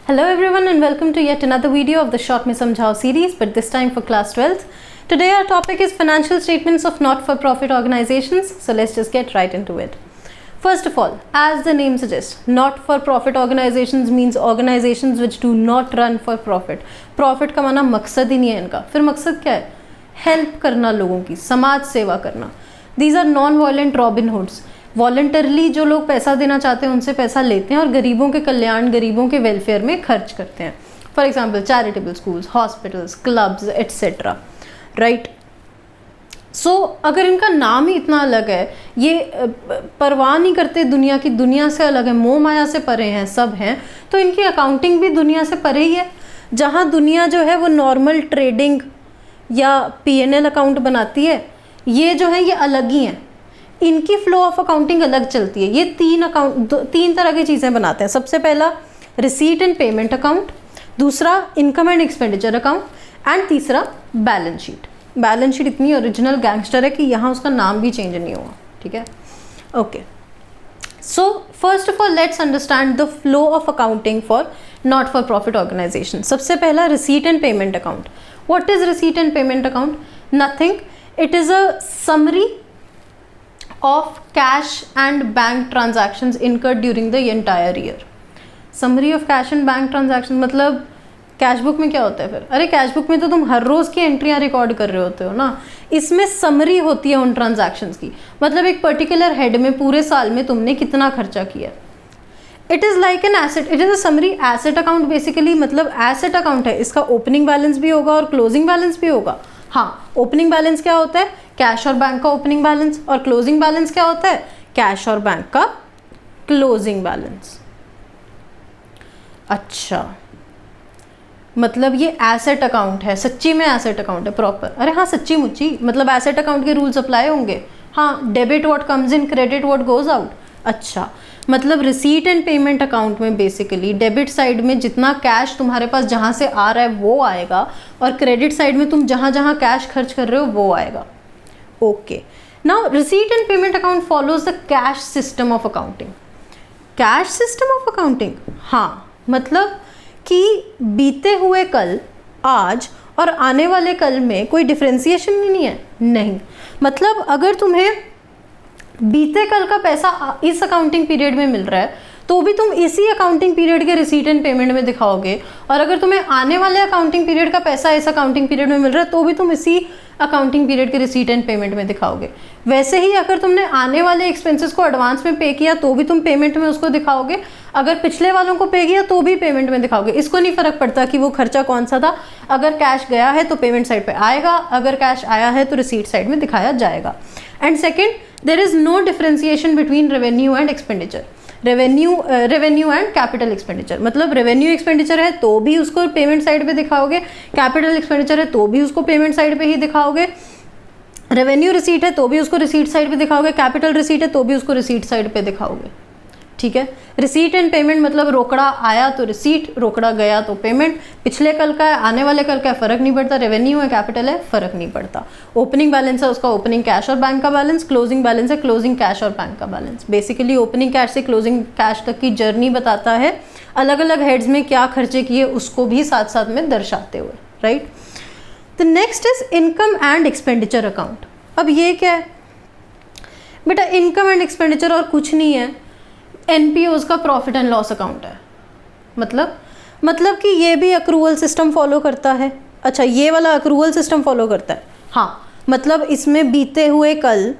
Hello everyone and welcome to yet another video of the Short Mein Samjhao series, but this time for class 12th. Today our topic is financial statements of not-for-profit organizations, so let's just get right into it. First of all, as the name suggests, not-for-profit organizations means organizations which do not run for profit. Profit कमाना मकसद ही नहीं है इनका. फिर मकसद क्या है? Help करना लोगों की, समाज सेवा करना. These are non-violent Robin Hoods. Voluntarily जो लोग पैसा देना चाहते हैं उनसे पैसा लेते हैं और गरीबों के कल्याण, गरीबों के वेलफेयर में खर्च करते हैं. For example charitable schools, hospitals, clubs etcetera. Right. So अगर इनका नाम ही इतना अलग है, ये परवाह नहीं करते दुनिया की, दुनिया से अलग है, मोह माया से परे हैं, सब हैं, तो इनकी अकाउंटिंग भी दुनिया से परे ही है. जहाँ दुनिया जो है वो नॉर्मल ट्रेडिंग या P&L अकाउंट बनाती है, ये जो है ये अलग ही हैं. इनकी फ्लो ऑफ अकाउंटिंग अलग चलती है. ये तीन तरह की चीज़ें बनाते हैं. सबसे पहला रिसीट एंड पेमेंट अकाउंट, दूसरा income and expenditure account and तीसरा बैलेंस शीट. बैलेंस शीट इतनी ओरिजिनल गैंगस्टर है कि यहाँ उसका नाम भी चेंज नहीं हुआ. ठीक है, okay. So first of all let's understand the flow of accounting for not for profit organisation. सबसे पहला receipt and payment account. What is receipt and payment account? Nothing. It is a summary of cash and bank transactions incurred during the entire year. Summary of cash and bank transactions मतलब cash book में क्या होता है फिर? अरे cash book में तो तुम हर रोज़ की एंट्रियाँ रिकॉर्ड कर रहे होते हो ना. इसमें समरी होती है उन ट्रांजैक्शंस की. मतलब एक पर्टिकुलर हेड में पूरे साल में तुमने कितना खर्चा किया. It is like an asset. It is a summary asset account basically. मतलब एसेट अकाउंट है, इसका ओपनिंग बैलेंस भी होगा और क्लोजिंग बैलेंस भी होगा. हाँ, ओपनिंग बैलेंस क्या होता है? कैश और बैंक का ओपनिंग बैलेंस. और क्लोजिंग बैलेंस क्या होता है? कैश और बैंक का क्लोजिंग बैलेंस. अच्छा, मतलब ये एसेट अकाउंट है, सच्ची में एसेट अकाउंट है प्रॉपर. अरे हाँ, सच्ची मुच्ची. मतलब एसेट अकाउंट के रूल्स अप्लाई होंगे. हाँ, debit what comes in, credit what goes out. अच्छा, मतलब रिसीट एंड पेमेंट अकाउंट में बेसिकली डेबिट साइड में जितना कैश तुम्हारे पास जहाँ से आ रहा है वो आएगा और क्रेडिट साइड में तुम जहाँ जहाँ कैश खर्च कर रहे हो वो आएगा. Okay. Now receipt and payment account follows the cash system of accounting. Cash system of accounting, हाँ, मतलब कि बीते हुए कल, आज और आने वाले कल में कोई डिफ्रेंसिएशन नहीं है. नहीं, मतलब अगर तुम्हें बीते कल का पैसा इस अकाउंटिंग पीरियड में मिल रहा है तो भी तुम इसी अकाउंटिंग पीरियड के रिसीट एंड पेमेंट में दिखाओगे. और अगर तुम्हें आने वाले अकाउंटिंग पीरियड का पैसा इस अकाउंटिंग पीरियड में मिल रहा है तो भी तुम इसी अकाउंटिंग पीरियड के रिसीट एंड पेमेंट में दिखाओगे. वैसे ही अगर तुमने आने वाले एक्सपेंसेस को एडवांस में पे किया तो भी तुम पेमेंट में उसको दिखाओगे. अगर पिछले वालों को पे किया तो भी पेमेंट में दिखाओगे. इसको नहीं फर्क पड़ता कि वो खर्चा कौन सा था. अगर कैश गया है तो पेमेंट साइड पे आएगा, अगर कैश आया है तो रिसीट साइड में दिखाया जाएगा. And second, there is no differentiation between revenue and expenditure. Revenue and capital expenditure. मतलब रेवेन्यू एक्सपेंडिचर है तो भी उसको पेमेंट साइड पे दिखाओगे, कैपिटल एक्सपेंडिचर है तो भी उसको पेमेंट साइड पे ही दिखाओगे, रेवेन्यू रिसीट है तो भी उसको रिसीट साइड पे दिखाओगे, कैपिटल रिसीट है तो भी उसको रिसीट साइड पे दिखाओगे. ठीक है. रिसीट एंड पेमेंट मतलब रोकड़ा आया तो रिसीट, रोकड़ा गया तो पेमेंट. पिछले कल का है, आने वाले कल का है, फर्क नहीं पड़ता. रेवेन्यू है, कैपिटल है, फर्क नहीं पड़ता. ओपनिंग बैलेंस है, उसका ओपनिंग कैश और बैंक का बैलेंस. क्लोजिंग बैलेंस है, क्लोजिंग कैश और बैंक का बैलेंस. बेसिकली ओपनिंग कैश से क्लोजिंग कैश तक की जर्नी बताता है. अलग अलग हेड्स में क्या खर्चे किए उसको भी साथ साथ में दर्शाते हुए. Right. The next is income and expenditure account. अब ये क्या है बेटा? इनकम एंड एक्सपेंडिचर और कुछ नहीं है, NPOs का प्रॉफिट एंड लॉस अकाउंट है. मतलब कि ये भी अक्रूवल सिस्टम फॉलो करता है. अच्छा, ये वाला अक्रूवल सिस्टम फॉलो करता है. हाँ, मतलब इसमें बीते हुए कल,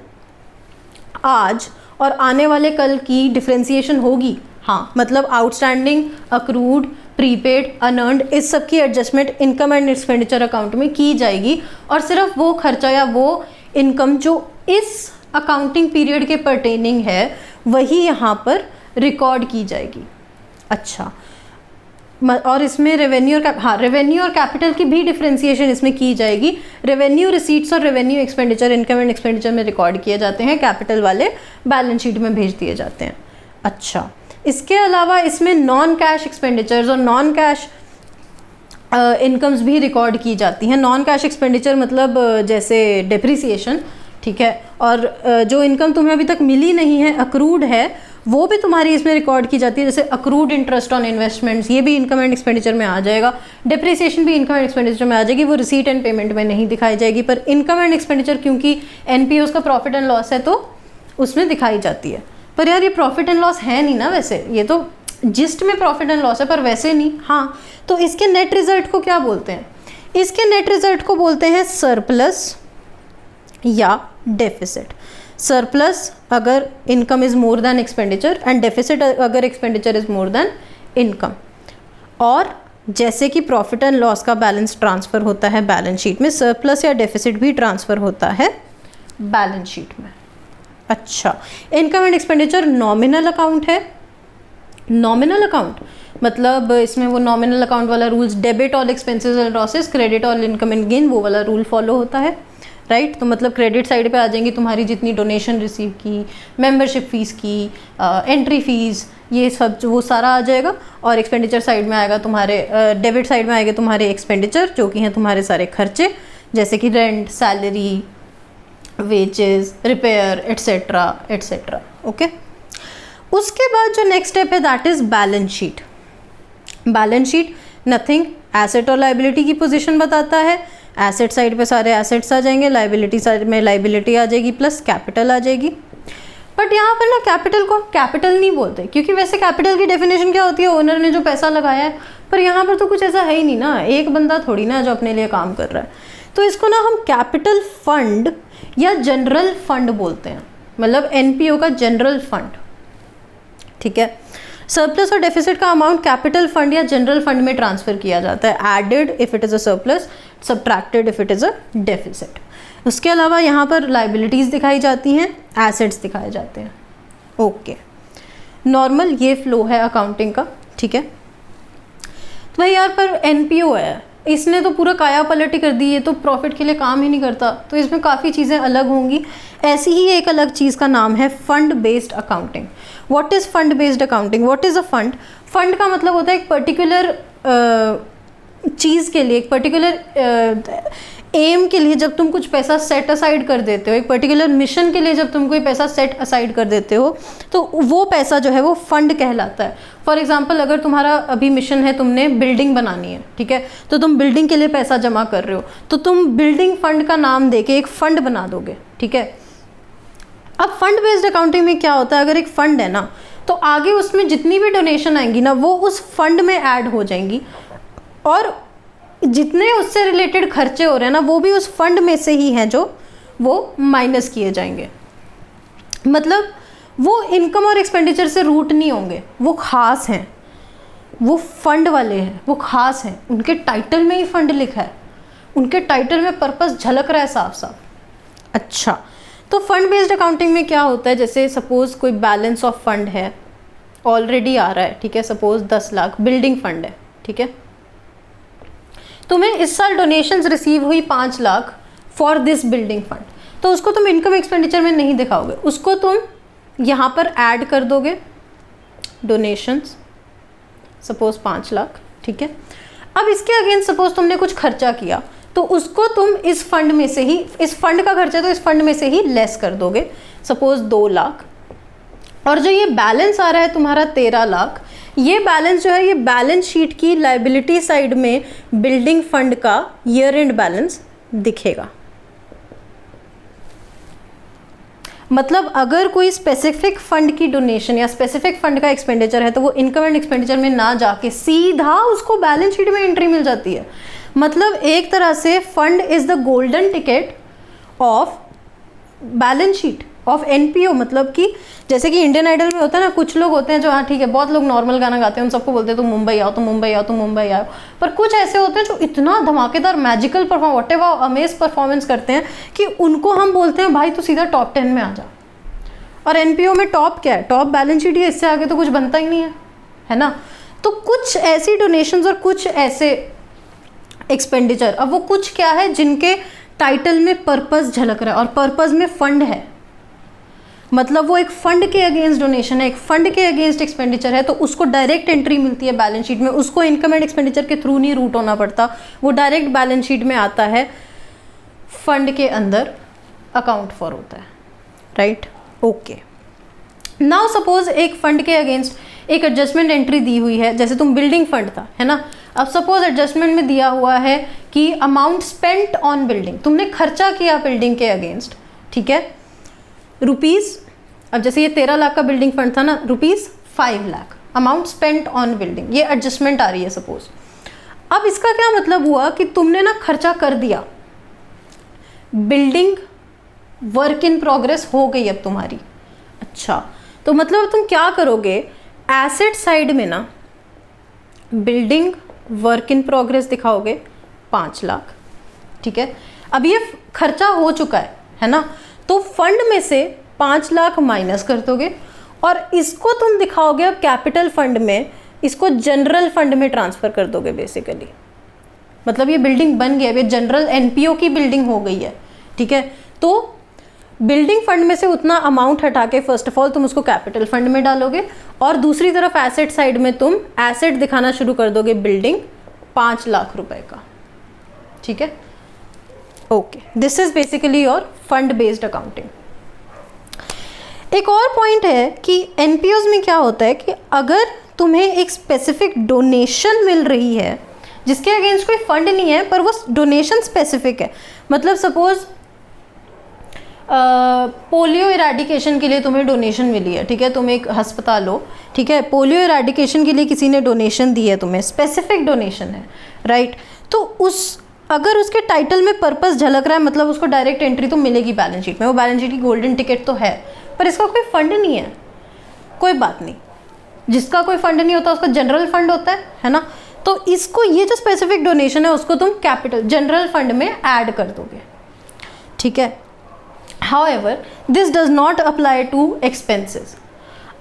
आज और आने वाले कल की डिफ्रेंसिएशन होगी. हाँ, मतलब आउटस्टैंडिंग, अक्रूड, प्रीपेड, अनअर्न्ड, इस सब की adjustment income and expenditure account में की जाएगी. और सिर्फ वो खर्चा या वो इनकम जो इस अकाउंटिंग पीरियड के परटेनिंग है वही यहाँ पर रिकॉर्ड की जाएगी. अच्छा, और इसमें रेवेन्यू और कैपिटल की भी डिफ्रेंसिएशन इसमें की जाएगी. रेवेन्यू रिसीट्स और revenue expenditure income and expenditure में रिकॉर्ड किए जाते हैं, कैपिटल वाले बैलेंस शीट में भेज दिए जाते हैं. अच्छा, इसके अलावा इसमें नॉन कैश एक्सपेंडिचर्स और नॉन कैश इनकम्स भी रिकॉर्ड की जाती हैं. नॉन कैश एक्सपेंडिचर मतलब जैसे डेप्रिसिएशन. ठीक है. और जो इनकम तुम्हें अभी तक मिली नहीं है, अक्रूड है, वो भी तुम्हारी इसमें रिकॉर्ड की जाती है, जैसे अक्रूड इंटरेस्ट ऑन इन्वेस्टमेंट्स, ये भी इनकम एंड एक्सपेंडिचर में आ जाएगा। डिप्रिसिएशन भी इनकम एंड एक्सपेंडिचर में आ जाएगी, वो रिसीट एंड पेमेंट में नहीं दिखाई जाएगी, पर इनकम एंड एक्सपेंडिचर क्योंकि एनपीओज का प्रॉफिट एंड लॉस है तो उसमें दिखाई जाती है। पर यार ये प्रॉफिट एंड लॉस है नहीं ना, वैसे ये तो जिस्ट में प्रॉफिट एंड लॉस है पर वैसे नहीं। हाँ, तो इसके नेट रिजल्ट को क्या बोलते हैं? इसके नेट रिजल्ट को बोलते हैं सरप्लस या डेफिसिट। सरप्लस अगर income is more than expenditure and deficit अगर expenditure is more than income. और जैसे कि प्रॉफिट एंड लॉस का बैलेंस ट्रांसफ़र होता है बैलेंस शीट में, सरप्लस या डेफिसिट भी ट्रांसफ़र होता है बैलेंस शीट में। अच्छा, income and expenditure nominal account है। नॉमिनल अकाउंट मतलब इसमें वो नॉमिनल अकाउंट वाला rules, debit all expenses and losses, credit all income and gain, वो वाला रूल फॉलो होता है, राइट। तो मतलब क्रेडिट साइड पे आ जाएंगी तुम्हारी जितनी डोनेशन रिसीव की, मेंबरशिप फीस की, एंट्री फीस, ये सब वो सारा आ जाएगा। और एक्सपेंडिचर साइड में आएगा तुम्हारे, डेबिट साइड में आएगा तुम्हारे एक्सपेंडिचर जो कि हैं तुम्हारे सारे खर्चे, जैसे कि rent, salary, wages, repair etcetera etcetera. Okay, उसके बाद जो नेक्स्ट स्टेप है that is balance sheet. Balance sheet nothing, asset और लाइबिलिटी की पोजीशन बताता है। एसेट साइड पे सारे एसेट्स आ जाएंगे, लाइबिलिटी साइड में लाइबिलिटी आ जाएगी प्लस कैपिटल आ जाएगी। बट यहाँ पर ना कैपिटल को कैपिटल नहीं बोलते, क्योंकि वैसे कैपिटल की डेफिनेशन क्या होती है? ओनर ने जो पैसा लगाया है। पर यहाँ पर तो कुछ ऐसा है ही नहीं ना, एक बंदा थोड़ी ना जो अपने लिए काम कर रहा है। तो इसको ना हम कैपिटल फंड या जनरल फंड बोलते हैं, मतलब एनपीओ का जनरल फंड, ठीक है। सरप्लस और डेफिसिट का अमाउंट कैपिटल फंड या जनरल फंड में ट्रांसफर किया जाता है, added if it is a surplus, subtracted if it is a deficit. उसके अलावा यहाँ पर लाइबिलिटीज़ दिखाई जाती हैं, एसेट्स दिखाए जाते हैं। ओके, नॉर्मल ये फ्लो है अकाउंटिंग का, ठीक है। तो भाई यार पर एनपीओ है, इसने तो पूरा काया पलट ही कर दी, ये तो प्रॉफिट के लिए काम ही नहीं करता, तो इसमें काफ़ी चीज़ें अलग होंगी। ऐसी ही एक अलग चीज़ का नाम है fund based accounting. What is fund based accounting? What is a fund? Fund का मतलब होता है एक पर्टिकुलर चीज़ के लिए, एक पर्टिकुलर एम के लिए जब तुम कुछ पैसा सेट असाइड कर देते हो, एक पर्टिकुलर मिशन के लिए जब तुम कोई पैसा सेट असाइड कर देते हो, तो वो पैसा जो है वो फंड कहलाता है। फॉर एग्जांपल, अगर तुम्हारा अभी मिशन है, तुमने बिल्डिंग बनानी है, ठीक है, तो तुम बिल्डिंग के लिए पैसा जमा कर रहे हो, तो तुम बिल्डिंग फंड का नाम देके एक फंड बना दोगे, ठीक है। अब फंड बेस्ड अकाउंटिंग में क्या होता है? अगर एक फंड है ना, तो आगे उसमें जितनी भी डोनेशन आएंगी ना, वो उस फंड में ऐड हो जाएंगी, और जितने उससे रिलेटेड खर्चे हो रहे हैं ना, वो भी उस फंड में से ही हैं जो वो माइनस किए जाएंगे। मतलब वो इनकम और एक्सपेंडिचर से रूट नहीं होंगे, वो खास हैं, वो फंड वाले हैं, वो खास हैं। उनके टाइटल में ही फंड लिखा है, उनके टाइटल में पर्पस झलक रहा है साफ साफ। अच्छा, तो फंड बेस्ड अकाउंटिंग में क्या होता है? जैसे सपोज कोई बैलेंस ऑफ फंड है, ऑलरेडी आ रहा है, ठीक है, सपोज 10 लाख बिल्डिंग फंड है, ठीक है। तुम्हें इस साल डोनेशंस रिसीव हुई 5 lakh for this building fund, तो उसको तुम इनकम एक्सपेंडिचर में नहीं दिखाओगे, उसको तुम यहाँ पर ऐड कर दोगे, डोनेशंस सपोज 5 लाख, ठीक है। अब इसके अगेंस्ट सपोज तुमने कुछ खर्चा किया, तो उसको तुम इस फंड में से ही, इस फंड का खर्चा तो इस फंड में से ही लेस कर दोगे, सपोज 2 लाख। और जो ये बैलेंस आ रहा है तुम्हारा 13 लाख, ये बैलेंस जो है ये बैलेंस शीट की लाइबिलिटी साइड में बिल्डिंग फंड का ईयर एंड बैलेंस दिखेगा। मतलब अगर कोई स्पेसिफिक फंड की डोनेशन या स्पेसिफिक फंड का एक्सपेंडिचर है, तो वो इनकम एंड एक्सपेंडिचर में ना जाके सीधा उसको बैलेंस शीट में एंट्री मिल जाती है। मतलब एक तरह से fund is the golden ticket of balance sheet of NPO. मतलब कि जैसे कि इंडियन आइडल में होता है ना, कुछ लोग होते हैं जो, हाँ ठीक है, बहुत लोग नॉर्मल गाना गाते हैं, उन सबको बोलते हैं तुम मुंबई आओ, तुम मुंबई आओ, तुम मुंबई आओ। पर कुछ ऐसे होते हैं जो इतना धमाकेदार magical perform, whatever amaze performance करते हैं कि उनको हम बोलते हैं भाई तू सीधा टॉप 10 में आ जा। और एनपीओ में टॉप क्या है? टॉप बैलेंस शीट ही, इससे आगे तो कुछ बनता ही नहीं है ना। तो कुछ ऐसी डोनेशंस और कुछ ऐसे एक्सपेंडिचर, अब वो कुछ क्या है जिनके टाइटल में पर्पस झलक रहा है, और पर्पस में फंड है, मतलब वो एक फंड के अगेंस्ट डोनेशन है, एक फंड के अगेंस्ट एक्सपेंडिचर है, तो उसको डायरेक्ट एंट्री मिलती है बैलेंस शीट में, उसको इनकम एंड एक्सपेंडिचर के थ्रू नहीं रूट होना पड़ता, वो डायरेक्ट बैलेंस शीट में आता है, फंड के अंदर अकाउंट फॉर होता है, राइट। ओके, नाउ सपोज एक फंड के अगेंस्ट एक एडजस्टमेंट एंट्री दी हुई है, जैसे तुम बिल्डिंग फंड था, है ना। अब सपोज एडजस्टमेंट में दिया हुआ है कि अमाउंट स्पेंट ऑन बिल्डिंग, तुमने खर्चा किया बिल्डिंग के अगेंस्ट, ठीक है, रुपीज़, अब जैसे ये 13 लाख का बिल्डिंग फंड था ना, rupees 5 lakh amount spent on building, ये एडजस्टमेंट आ रही है सपोज। अब इसका क्या मतलब हुआ कि तुमने ना खर्चा कर दिया, बिल्डिंग वर्क इन प्रोग्रेस हो गई अब तुम्हारी। अच्छा, तो मतलब तुम क्या करोगे, एसेट साइड में ना बिल्डिंग वर्क इन प्रोग्रेस दिखाओगे 5 लाख, ठीक है। अब ये खर्चा हो चुका है ना, तो फंड में से 5 लाख माइनस कर दोगे और इसको तुम दिखाओगे अब कैपिटल फंड में, इसको जनरल फंड में ट्रांसफ़र कर दोगे बेसिकली। मतलब ये बिल्डिंग बन गई, अब ये जनरल एनपीओ की बिल्डिंग हो गई है, ठीक है। तो बिल्डिंग फंड में से उतना अमाउंट हटा के फर्स्ट ऑफ ऑल तुम उसको कैपिटल फंड में डालोगे और दूसरी तरफ एसेट साइड में तुम एसेट दिखाना शुरू कर दोगे बिल्डिंग 5 लाख रुपए का, ठीक है। Okay, this is basically your fund based accounting. एक और पॉइंट है कि एनपीओज में क्या होता है कि अगर तुम्हें एक स्पेसिफिक डोनेशन मिल रही है जिसके अगेंस्ट कोई फंड नहीं है पर वो डोनेशन स्पेसिफिक है, मतलब सपोज पोलियो इरेडिकेशन के लिए तुम्हें डोनेशन मिली है, ठीक है, तुम एक अस्पताल हो, ठीक है, पोलियो इरेडिकेशन के लिए किसी ने डोनेशन दी है तुम्हें, स्पेसिफिक डोनेशन है, राइट। तो अगर उसके टाइटल में पर्पस झलक रहा है मतलब उसको डायरेक्ट एंट्री तो मिलेगी बैलेंस शीट में, वो बैलेंस शीट की गोल्डन टिकट तो है, पर इसका कोई फंड नहीं है, कोई बात नहीं, जिसका कोई फंड नहीं होता उसका जनरल फंड होता है ना। तो इसको, ये जो स्पेसिफिक डोनेशन है उसको तुम कैपिटल जनरल फंड में ऐड कर दोगे, ठीक है। However, this does not apply to expenses.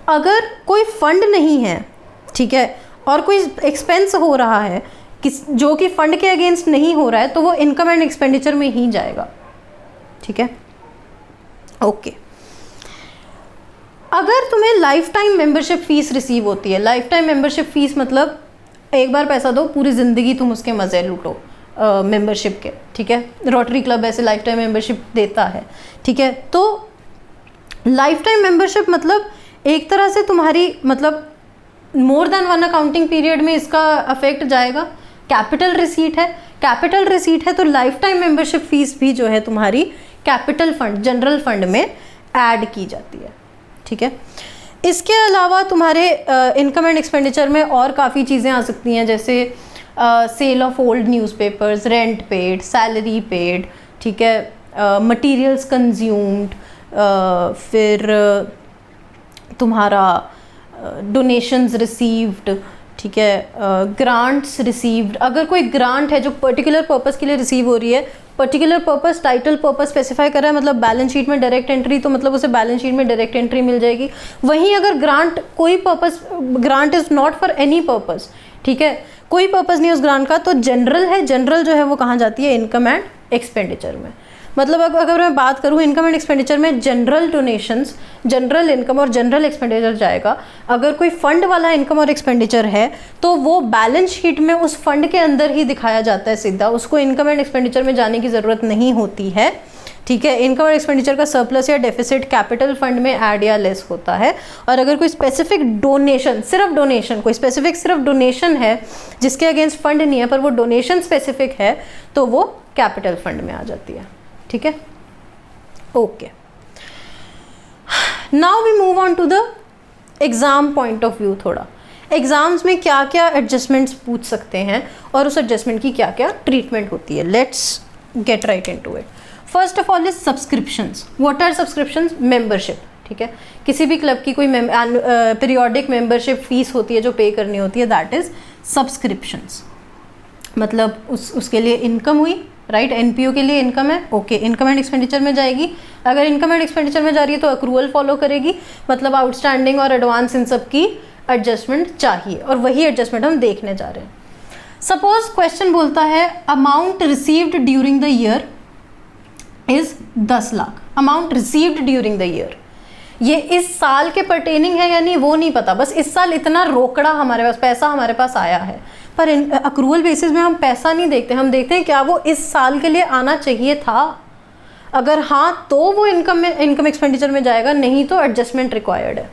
अगर कोई फंड नहीं है, ठीक है, और कोई एक्सपेंस हो रहा है जो कि फंड के अगेंस्ट नहीं हो रहा है, तो वो इनकम एंड एक्सपेंडिचर में ही जाएगा, ठीक है। ओके, अगर तुम्हें life time membership fees receive होती है, लाइफ टाइम मेंबरशिप फीस मतलब एक बार पैसा दो पूरी ज़िंदगी तुम उसके मज़े लूटो मेंबरशिप के, ठीक है। रोटरी क्लब ऐसे लाइफ टाइम मेंबरशिप देता है, ठीक है। तो लाइफ टाइम मेंबरशिप मतलब एक तरह से तुम्हारी मतलब मोर देन 1 अकाउंटिंग पीरियड में इसका अफेक्ट जाएगा। कैपिटल रिसीट है, कैपिटल रिसीट है तो लाइफ टाइम मेंबरशिप फीस भी जो है तुम्हारी कैपिटल फंड जनरल फंड में ऐड की जाती है, ठीक है। इसके अलावा तुम्हारे इनकम एंड एक्सपेंडिचर में और काफ़ी चीज़ें आ सकती हैं, जैसे sale of old newspapers, rent paid, salary paid, ठीक है, मटेरियल्स कंज्यूम्ड, फिर तुम्हारा डोनेशंस रिसीव्ड, ठीक है, ग्रांट्स रिसीव्ड। अगर कोई ग्रांट है जो पर्टिकुलर पर्पस के लिए रिसीव हो रही है, particular purpose title purpose specify कर रहा है, मतलब बैलेंस शीट में डायरेक्ट एंट्री, तो मतलब उसे बैलेंस शीट में डायरेक्ट एंट्री मिल जाएगी। वहीं अगर ग्रांट कोई purpose, grant is not for any purpose, ठीक है, कोई पर्पस नहीं उस ग्रांट का, तो जनरल है, जनरल जो है वो कहाँ जाती है, इनकम एंड एक्सपेंडिचर में। मतलब अगर मैं बात करूँ इनकम एंड एक्सपेंडिचर में जनरल डोनेशंस, जनरल इनकम और जनरल एक्सपेंडिचर जाएगा। अगर कोई फंड वाला इनकम और एक्सपेंडिचर है तो वो बैलेंस शीट में उस फंड के अंदर ही दिखाया जाता है सीधा, उसको इनकम एंड एक्सपेंडिचर में जाने की ज़रूरत नहीं होती है, ठीक है। इनकम और एक्सपेंडिचर का सरप्लस या डेफिसिट कैपिटल फंड में ऐड या लेस होता है। और अगर कोई स्पेसिफिक डोनेशन, सिर्फ डोनेशन, कोई स्पेसिफिक सिर्फ डोनेशन है जिसके अगेंस्ट फंड नहीं है पर वो डोनेशन स्पेसिफिक है, तो वो कैपिटल फंड में आ जाती है, ठीक है। Okay, now we move on to the exam point of view. थोड़ा एग्जाम्स में क्या क्या एडजस्टमेंट्स पूछ सकते हैं और उस एडजस्टमेंट की क्या क्या ट्रीटमेंट होती है। Let's get right into it. First of all is subscriptions. What are subscriptions? Membership, ठीक है। किसी भी क्लब की कोई पीरियोडिक मेंबरशिप फीस होती है जो पे करनी होती है, दैट इज सब्सक्रिप्शंस। मतलब उसके लिए इनकम हुई, राइट, एनपीओ के लिए इनकम है, ओके, इनकम एंड एक्सपेंडिचर में जाएगी। अगर इनकम एंड एक्सपेंडिचर में जा रही है तो अक्रूवल फॉलो करेगी, मतलब आउटस्टैंडिंग और एडवांस इन सब की एडजस्टमेंट चाहिए, और वही एडजस्टमेंट हम देखने जा रहे हैं। सपोज क्वेश्चन बोलता है amount received during the year is 10 lakh. Amount received during the year, ये इस साल के पर्टेनिंग है या नहीं वो नहीं पता, बस इस साल इतना रोकड़ा हमारे पास, पैसा हमारे पास आया है। पर अक्रूवल बेसिस में हम पैसा नहीं देखते, हम देखते हैं क्या वो इस साल के लिए आना चाहिए था। अगर हाँ तो वो इनकम एक्सपेंडिचर में जाएगा, नहीं तो एडजस्टमेंट रिक्वायर्ड है।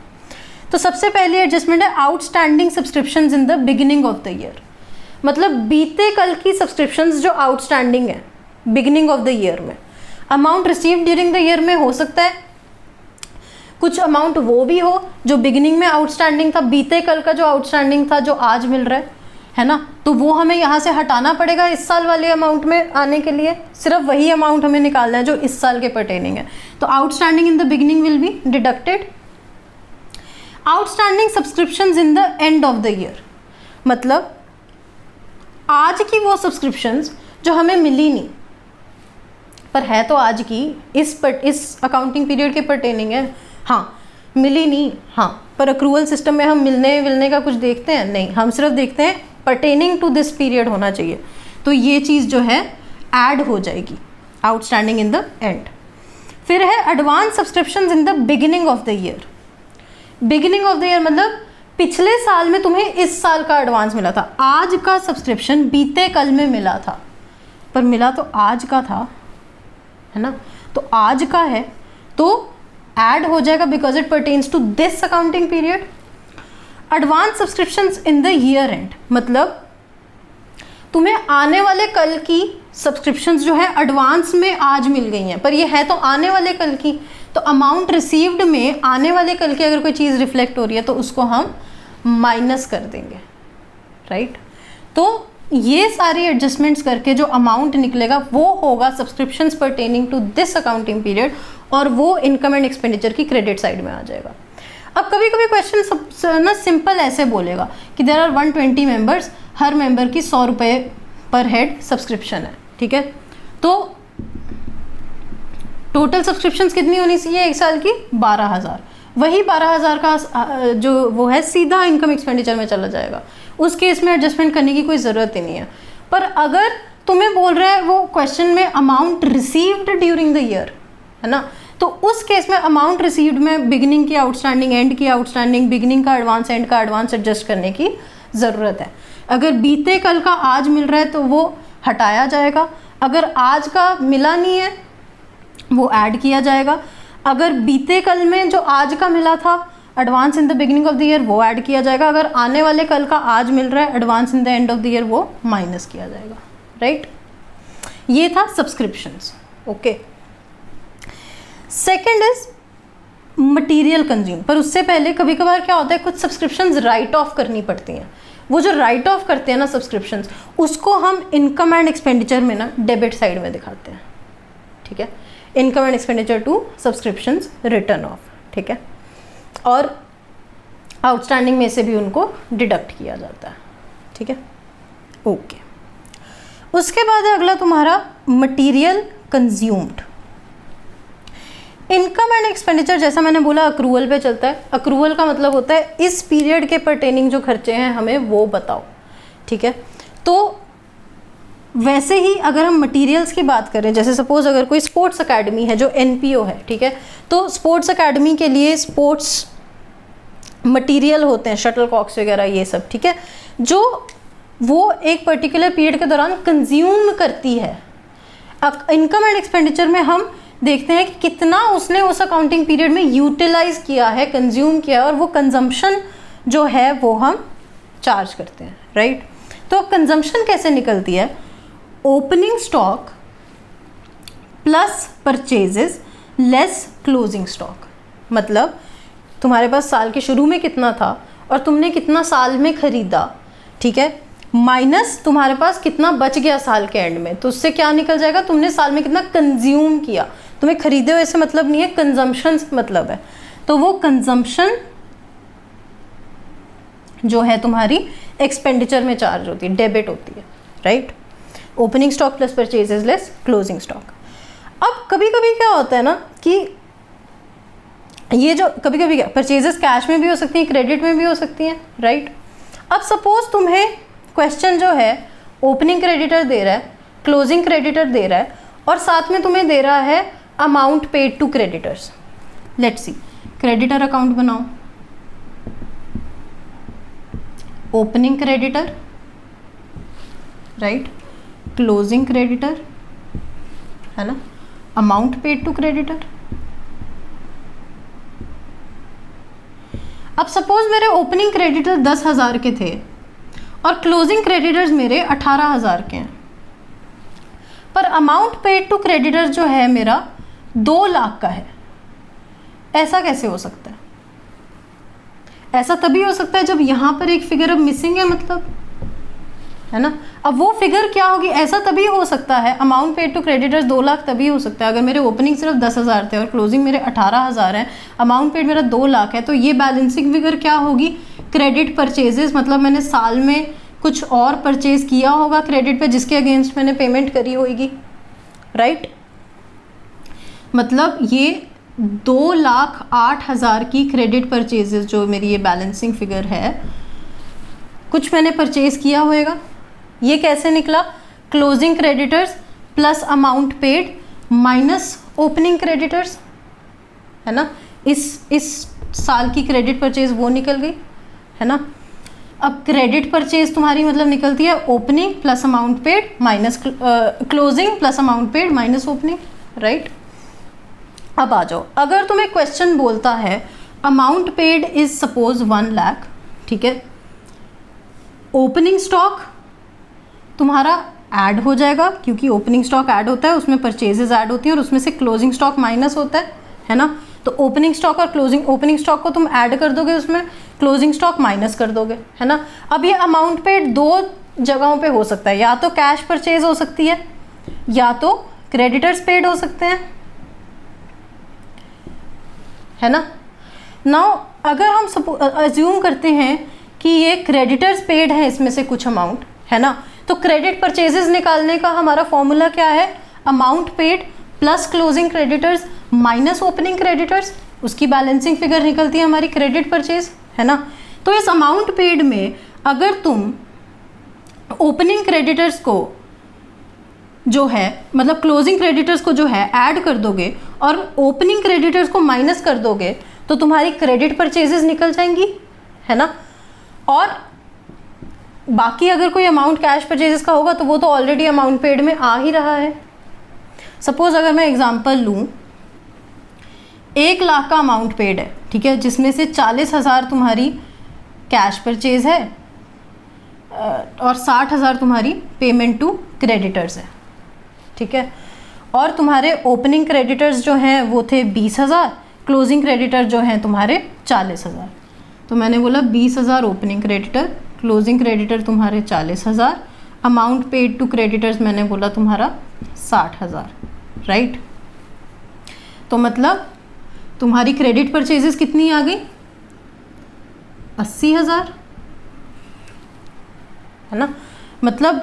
तो सबसे पहली एडजस्टमेंट है outstanding subscriptions in the beginning of the year, मतलब बीते कल की सब्सक्रिप्शंस जो आउटस्टैंडिंग है बिगिनिंग ऑफ द ईयर में, amount received during the year में हो सकता है कुछ अमाउंट वो भी हो जो बिगिनिंग में आउटस्टैंडिंग था, बीते कल का जो आउटस्टैंडिंग था जो आज मिल रहा है ना, तो वो हमें यहाँ से हटाना पड़ेगा इस साल वाले अमाउंट में आने के लिए, सिर्फ वही अमाउंट हमें निकालना है जो इस साल के पर्टेनिंग है। तो outstanding in the beginning will be deducted. Outstanding subscriptions in the end of the year, मतलब आज की वो सब्सक्रिप्शंस जो हमें मिली नहीं पर है तो आज की, इस अकाउंटिंग पीरियड के पर्टेनिंग है, हाँ मिली नहीं, हाँ पर अक्रूवल सिस्टम में हम मिलने का कुछ देखते हैं नहीं, हम सिर्फ देखते हैं पर्टेनिंग टू दिस पीरियड होना चाहिए, तो ये चीज़ जो है ऐड हो जाएगी आउटस्टैंडिंग इन द एंड। फिर है advance subscriptions in the beginning of the year. Beginning of the year मतलब पिछले साल में तुम्हें इस साल का एडवांस मिला था, आज का सब्सक्रिप्शन बीते कल में मिला था पर मिला तो आज का था, है ना, तो आज का है तो ऐड हो जाएगा because it pertains to this accounting period. Advance subscriptions in the year end, मतलब तुम्हें आने वाले कल की सब्सक्रिप्शंस जो है एडवांस में आज मिल गई हैं पर ये है तो आने वाले कल की, तो अमाउंट रिसीव्ड में आने वाले कल की अगर कोई चीज़ रिफ्लेक्ट हो रही है तो उसको हम माइनस कर देंगे, राइट। तो ये सारी एडजस्टमेंट्स करके जो अमाउंट निकलेगा वो होगा subscriptions pertaining to this accounting period और वो इनकम एंड एक्सपेंडिचर की क्रेडिट साइड में आ जाएगा। अब कभी कभी क्वेश्चन ना सिंपल ऐसे बोलेगा कि देयर आर 120 मेंबर्स, हर मेंबर की 100 रुपये पर हेड सब्सक्रिप्शन है, ठीक है, तो टोटल सब्सक्रिप्शंस कितनी होनी चाहिए एक साल की 12,000, वही 12,000 का जो वो है सीधा इनकम एक्सपेंडिचर में चला जाएगा, उस केस में एडजस्टमेंट करने की कोई ज़रूरत ही नहीं है। पर अगर तुम्हें बोल रहा है वो क्वेश्चन में amount received during the year, है ना, तो उस केस में अमाउंट रिसीव्ड में बिगिनिंग की आउटस्टैंडिंग, एंड की आउटस्टैंडिंग, बिगिनिंग का एडवांस, एंड का एडवांस एडजस्ट करने की ज़रूरत है। अगर बीते कल का आज मिल रहा है तो वो हटाया जाएगा, अगर आज का मिला नहीं है वो ऐड किया जाएगा, अगर बीते कल में जो आज का मिला था advance in the beginning of the year वो ऐड किया जाएगा, अगर आने वाले कल का आज मिल रहा है advance in the end of the year वो माइनस किया जाएगा, राइट। ये था subscriptions, okay. Second is material consume, पर उससे पहले कभी कभार क्या होता है कुछ सब्सक्रिप्शंस राइट ऑफ करनी पड़ती हैं, वो जो राइट ऑफ करते हैं ना सब्सक्रिप्शंस उसको हम इनकम एंड एक्सपेंडिचर में ना डेबिट साइड में दिखाते हैं, ठीक है, income and expenditure to subscriptions written off, ठीक है, और आउटस्टैंडिंग में से भी उनको डिडक्ट किया जाता है, ठीक है, ओके। उसके बाद है अगला तुम्हारा material consumed. Income and expenditure जैसा मैंने बोला अक्रूवल पे चलता है, अक्रूवल का मतलब होता है इस पीरियड के परटेनिंग जो खर्चे हैं हमें वो बताओ, ठीक है। तो वैसे ही अगर हम मटेरियल्स की बात करें, जैसे सपोज अगर कोई स्पोर्ट्स एकेडमी है जो एनपीओ है, ठीक है, तो स्पोर्ट्स एकेडमी के लिए स्पोर्ट्स मटेरियल होते हैं, शटल कॉक्स वगैरह ये सब, ठीक है, जो वो एक पर्टिकुलर पीरियड के दौरान कंज्यूम करती है। इनकम एंड एक्सपेंडिचर में हम देखते हैं कि कितना उसने उस अकाउंटिंग पीरियड में यूटिलाइज किया है, कंज्यूम किया है, और वो कंजम्पशन जो है वो हम चार्ज करते हैं, राइट। तो अब कंजम्पशन कैसे निकलती है, opening stock plus purchases less closing stock, मतलब तुम्हारे पास साल के शुरू में कितना था और तुमने कितना साल में खरीदा, ठीक है, माइनस तुम्हारे पास कितना बच गया साल के एंड में, तो उससे क्या निकल जाएगा, तुमने साल में कितना कंज्यूम किया। तुम्हें खरीदे हुए से मतलब नहीं है, कंजम्पशन मतलब है, तो वो कंजम्पशन जो है तुम्हारी एक्सपेंडिचर में चार्ज होती है, डेबिट होती है, right. Opening stock plus purchases less closing stock. अब कभी कभी क्या होता है ना कि ये जो कभी कभी क्या परचेजेस कैश में भी हो सकती हैं, क्रेडिट में भी हो सकती हैं, राइट। अब सपोज तुम्हें क्वेश्चन जो है ओपनिंग क्रेडिटर दे रहा है, क्लोजिंग क्रेडिटर दे रहा है, और साथ में तुम्हें दे रहा है amount paid to creditors. Let's see, creditor account बनाओ, opening creditor, right, closing creditor, है ना, अमाउंट पेड टू क्रेडिटर। अब सपोज मेरे ओपनिंग क्रेडिटर 10,000 के थे और क्लोजिंग क्रेडिटर्स मेरे 18,000 के हैं, पर अमाउंट पेड टू क्रेडिटर्स जो है मेरा 2 लाख का है। ऐसा कैसे हो सकता है? ऐसा तभी हो सकता है जब यहाँ पर एक फिगर अब मिसिंग है, मतलब, है ना। अब वो फिगर क्या होगी? ऐसा तभी हो सकता है, amount paid to creditors 2 lakh तभी हो सकता है अगर मेरे ओपनिंग सिर्फ 10,000 थे और क्लोजिंग मेरे 18,000 है, अमाउंट पेड मेरा 2 लाख है, तो ये बैलेंसिंग फिगर क्या होगी? क्रेडिट परचेजेस, मतलब मैंने साल में कुछ और परचेज किया होगा क्रेडिट पे जिसके अगेंस्ट मैंने पेमेंट करी होगी, राइट। मतलब ये 2,08,000 की क्रेडिट परचेजेस जो मेरी ये बैलेंसिंग फिगर है, कुछ मैंने परचेज किया होगा। ये कैसे निकला? Closing creditors plus amount paid minus opening creditors, है ना। इस साल की क्रेडिट परचेज वो निकल गई, है ना। अब क्रेडिट परचेज तुम्हारी मतलब निकलती है opening plus amount paid minus closing plus amount paid minus opening, right. अब आ जाओ, अगर तुम्हें क्वेश्चन बोलता है amount paid is suppose 1 lakh, ठीक है, ओपनिंग स्टॉक तुम्हारा ऐड हो जाएगा क्योंकि ओपनिंग स्टॉक ऐड होता है, उसमें परचेजेस ऐड होती हैं और उसमें से क्लोजिंग स्टॉक माइनस होता है ना। तो ओपनिंग स्टॉक और क्लोजिंग, ओपनिंग स्टॉक को तुम ऐड कर दोगे, उसमें क्लोजिंग स्टॉक माइनस कर दोगे, है ना। अब ये अमाउंट पेड 2 जगहों पे हो सकता है, या तो कैश परचेज हो सकती है या तो क्रेडिटर्स पेड हो सकते हैं, है ना। नाउ अगर हम अज्यूम करते हैं कि ये क्रेडिटर्स पेड है, इसमें से कुछ अमाउंट, है ना, तो क्रेडिट परचेजेस निकालने का हमारा फॉर्मूला क्या है? Amount paid plus closing creditors minus opening creditors, उसकी बैलेंसिंग फिगर निकलती है हमारी क्रेडिट परचेज, है ना। तो इस अमाउंट पेड में अगर तुम ओपनिंग क्रेडिटर्स को जो है, मतलब क्लोजिंग क्रेडिटर्स को जो है ऐड कर दोगे और ओपनिंग क्रेडिटर्स को माइनस कर दोगे तो तुम्हारी क्रेडिट परचेजेस निकल जाएंगी, है ना। और बाकी अगर कोई अमाउंट कैश परचेजेस का होगा तो वो तो ऑलरेडी अमाउंट पेड में आ ही रहा है। सपोज अगर मैं एग्जांपल लूँ, 1 लाख का अमाउंट पेड है, ठीक है, जिसमें से 40,000 तुम्हारी कैश परचेज है और 60,000 तुम्हारी पेमेंट टू क्रेडिटर्स है, ठीक है। और तुम्हारे ओपनिंग क्रेडिटर्स जो हैं वो थे 20,000, क्लोजिंग क्रेडिटर जो हैं तुम्हारे 40,000। तो मैंने बोला 20,000 ओपनिंग क्रेडिटर, क्लोजिंग क्रेडिटर तुम्हारे 40,000, अमाउंट पेड टू क्रेडिटर्स मैंने बोला तुम्हारा 60,000, राइट। तो मतलब तुम्हारी क्रेडिट परचेजेस कितनी आ गई? 80,000, है ना। मतलब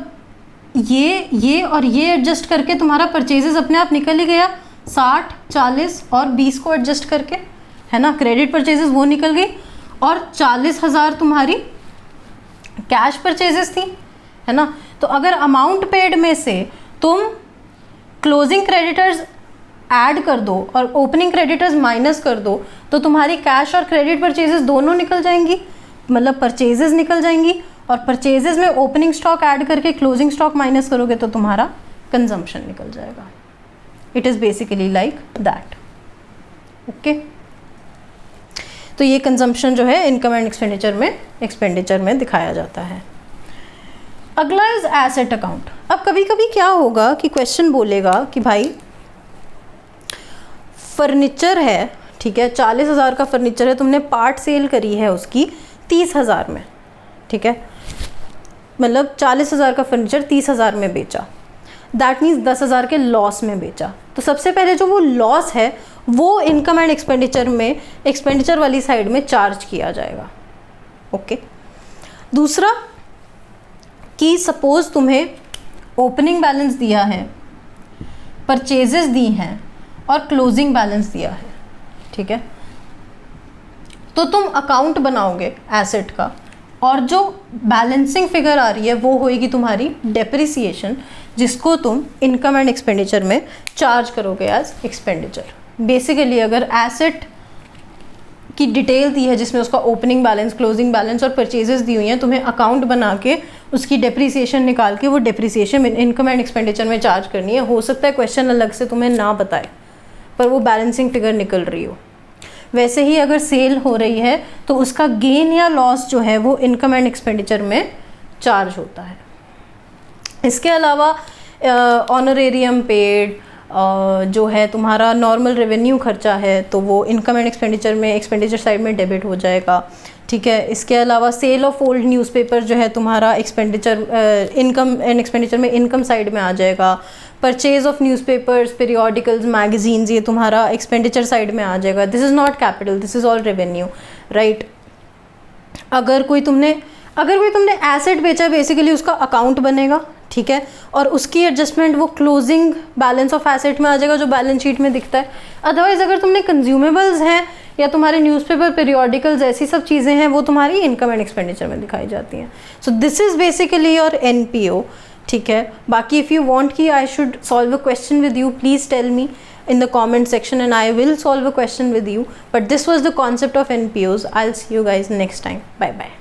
ये और ये एडजस्ट करके तुम्हारा परचेजेस अपने आप निकल ही गया, 60, 40 और 20 को एडजस्ट करके, है ना। क्रेडिट परचेजेस वो निकल गई और 40,000 तुम्हारी कैश परचेजेस थी, है ना। तो अगर अमाउंट पेड में से तुम क्लोजिंग क्रेडिटर्स ऐड कर दो और ओपनिंग क्रेडिटर्स माइनस कर दो तो तुम्हारी कैश और क्रेडिट परचेजेस दोनों निकल जाएंगी, मतलब परचेजेस निकल जाएंगी, और परचेजेस में ओपनिंग स्टॉक ऐड करके क्लोजिंग स्टॉक माइनस करोगे तो तुम्हारा कंजम्पशन निकल जाएगा। It is basically like that, okay. तो ये कंजम्पशन जो है इनकम एंड एक्सपेंडिचर में दिखाया जाता है। अगला इज एसेट अकाउंट। अब कभी कभी क्या होगा कि क्वेश्चन बोलेगा कि भाई फर्नीचर है, ठीक है, 40,000 का फर्नीचर है, तुमने पार्ट सेल करी है उसकी 30,000 में, ठीक है, मतलब 40,000 का फर्नीचर 30,000 में बेचा, दैट मीन्स 10,000 के लॉस में बेचा। तो सबसे पहले जो वो लॉस है वो इनकम एंड एक्सपेंडिचर में, एक्सपेंडिचर वाली साइड में चार्ज किया जाएगा, ओके। दूसरा कि सपोज तुम्हें ओपनिंग बैलेंस दिया है, परचेजेस दी हैं और क्लोजिंग बैलेंस दिया है, ठीक है, तो तुम अकाउंट बनाओगे एसेट का और जो बैलेंसिंग फिगर आ रही है वो होएगी तुम्हारी डेप्रिसिएशन, जिसको तुम इनकम एंड एक्सपेंडिचर में चार्ज करोगे एज एक्सपेंडिचर। बेसिकली अगर एसेट की डिटेल दी है जिसमें उसका ओपनिंग बैलेंस, क्लोजिंग बैलेंस और परचेजेस दी हुई हैं, तुम्हें अकाउंट बना के उसकी डेप्रिसिएशन निकाल के वो डेप्रिसिएशन इनकम एंड एक्सपेंडिचर में चार्ज करनी है। हो सकता है क्वेश्चन अलग से तुम्हें ना बताए पर वो बैलेंसिंग फिगर निकल रही हो। वैसे ही अगर सेल हो रही है तो उसका गेन या लॉस जो है वो इनकम एंड एक्सपेंडिचर में चार्ज होता है। इसके अलावा ऑनरेरियम पेड जो है तुम्हारा नॉर्मल रेवेन्यू खर्चा है तो वो इनकम एंड एक्सपेंडिचर में, एक्सपेंडिचर साइड में डेबिट हो जाएगा, ठीक है। इसके अलावा सेल ऑफ ओल्ड न्यूज़पेपर जो है तुम्हारा एक्सपेंडिचर, इनकम एंड एक्सपेंडिचर में इनकम साइड में आ जाएगा। Purchase of newspapers, periodicals, magazines, ये तुम्हारा एक्सपेंडिचर साइड में आ जाएगा। This is not capital, this is all revenue, right. अगर कोई तुमने एसेट बेचा, बेसिकली उसका अकाउंट बनेगा, ठीक है, और उसकी एडजस्टमेंट वो क्लोजिंग बैलेंस ऑफ एसेट में आ जाएगा जो बैलेंस शीट में दिखता है। अदरवाइज अगर तुमने कंज्यूमेबल्स हैं या तुम्हारे न्यूज़पेपर, पीरियोडिकल्स, ऐसी सब चीज़ें हैं, वो तुम्हारी इनकम एंड एक्सपेंडिचर में दिखाई जाती हैं। So this is basically your NPO, ठीक है। बाकी इफ़ यू वांट कि I should solve a question with you, please tell me in the comment section and I will solve a question with you, but this was the concept of NPOs. I'll see you guys next time. Bye bye.